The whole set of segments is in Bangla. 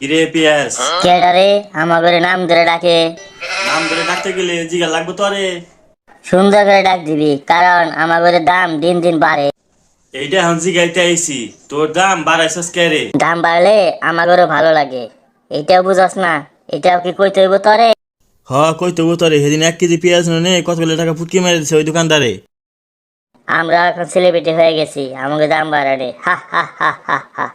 কিরে পিয়াস, কেডারে আমার নাম ধরে ডাকে? নাম ধরে ডাকতে গেলে জিগা লাগবে তোরে। সুন্দর করে ডাক দিবি, কারণ আমার দাম দিন দিন বাড়ে। এইটা এখন জিগাইতে আইছি, তোর দাম বাড়াইছস কে রে? দাম বাড়লে আমাদেরও ভালো লাগে। এটাও বুঝস না? এটাও কি কইতে হইব তোরে? হ কই তবু তোরে সেদিন 1 কেজি পেঁয়াজ নে কতগুলো টাকা ফুটকি মেরে দিছে ওই দোকানদারে। আমরা এখন সেলিব্রিটি হয়ে গেছি, আমাকে দাম বাড়ালে হা হা হা হা হা।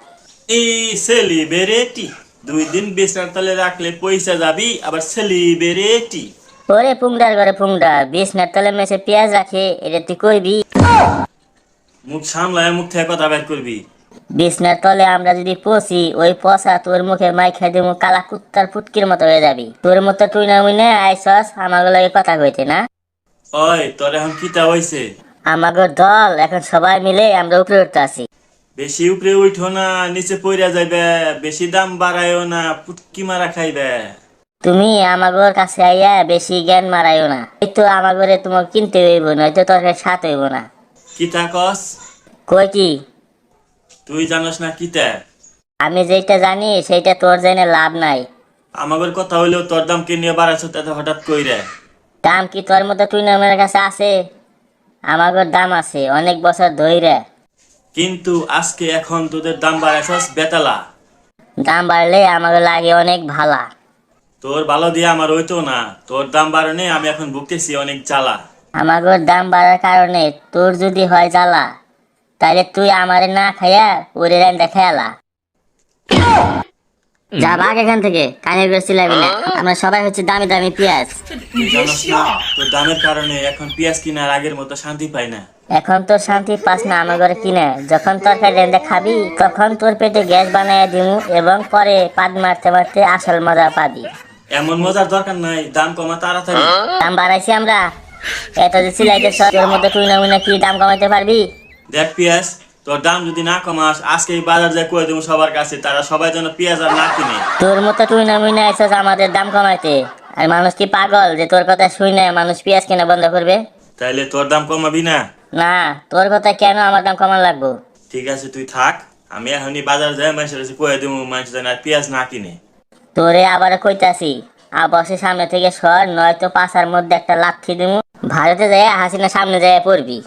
এই সেলিব্রিটি 2 দিন বিছনার তলে রাখলে পয়সা যাবি, আবার সেলিব্রিটি। ওরে পুংডার ঘরে পুংডা, বিছনার তলে মেসে পেঁয়াজ রাখে, এটা তুই কইবি? মুখ সামলায় মুখ থেকে কথা বের করবি। বিছনার তলে আমরা যদি পচি, ওই পচা তোর মুখে মাই খাই দেবো, কালা কুত্তার ফুটকির মতো হয়ে যাবি। তোর মতো তুই না মুই না আইসস আমাকে লাগে কথা কইতে না। ওই তোর এখন কিতা হইছে? আমাগো দল এখন সবাই মিলে আমরা উপরে উঠতে আসি। বেশি উপরে উঠো না, নিচে পইরা যাইবে। বেশি দাম বাড়ায়ও না, ফুটকি মারা খাইবে। তুমি আমাগোর কাছে আইয়া বেশি জ্ঞান মারাইও না। এই তো আমাগরে তোমাকে কিনতে হইব, নয়তো তোর সাথ হইব না। কিতা কস? কই কি? তুই জানোস না কিতা? আমি যেটা জানি সেইটা তোর জেনে লাভ নাই। আমাদের কথা হইলেও তোর দাম কে নিয়ে বাড়াইছ এত হঠাৎ কইরে? দাম কি তোর মতো তুই নামের কাছে আছে? আমাগোর দাম আছে অনেক বছর ধইরা। কিন্তু আজকে এখন তোদের দাম বাড়াইছস বেতালা। দাম বাড়লে আমাকে লাগে অনেক ভালা। তোর ভালো দিয়ে আমার হইতো না, তোর দাম বাড়নে আমি এখন ভুগতেছি অনেক জ্বালা। আমাগোর দাম বাড়ার কারণে তোর যদি হয় জ্বালা, তাহলে তুই আমারে না খাইয়া ওরে রান্দা খেয়ালা। যা ভাগ এখান থেকে, কানে বেশি লাগবে না। আমরা সবাই হচ্ছে দামি দামি পেঁয়াজ। তুই জানোস না তোর দামের কারণে এখন পেঁয়াজ কিনার আগের মতো শান্তি পাই না। এখন তোর শান্তি পাস না আমার ঘরে কিনে। যখন তরকারি রেঁধে খাবি, তখন তোর পেটে গ্যাস বানাইয়া দিমু, এবং পরে পাদ মারতে মারতে আসল মজা পাবি। এমন মজার দরকার নাই, দাম কমা তাড়াতাড়ি। দাম বাড়াইছি আমরা, এত যে সিলাইতেছ, তোর মধ্যে তুই না কি দাম কমাইতে পারবি? দেখ পিয়াজ, তোর দাম যদি না কমাস আজকে এই বাজার যায় কয়ে দেবো সবার কাছে, তারা সবাই যেন পেঁয়াজ আর না কিনে। তোর মতো তুই না আইসস আমাদের দাম কমাইতে। আর মানুষ কি পাগল যে তোর কথা শুই না মানুষ পেঁয়াজ কেনা বন্ধ করবে? তাইলে তোর দাম কমাবি না? না, তোর কথা কেন আমার দাম কমান লাগবো? ঠিক আছে তুই থাক, আমি এখনই বাজার যাই মানুষের কাছে কয়ে দেবো, মানুষ যেন আর পেঁয়াজ না কিনে। তোরে আবার কইতাছি, আবাসের সামনে থেকে সর, নয়তো পাশার মধ্যে একটা লাথি দিমু। ভারতে যায় হাসিনা সামনে যায় পড়বি।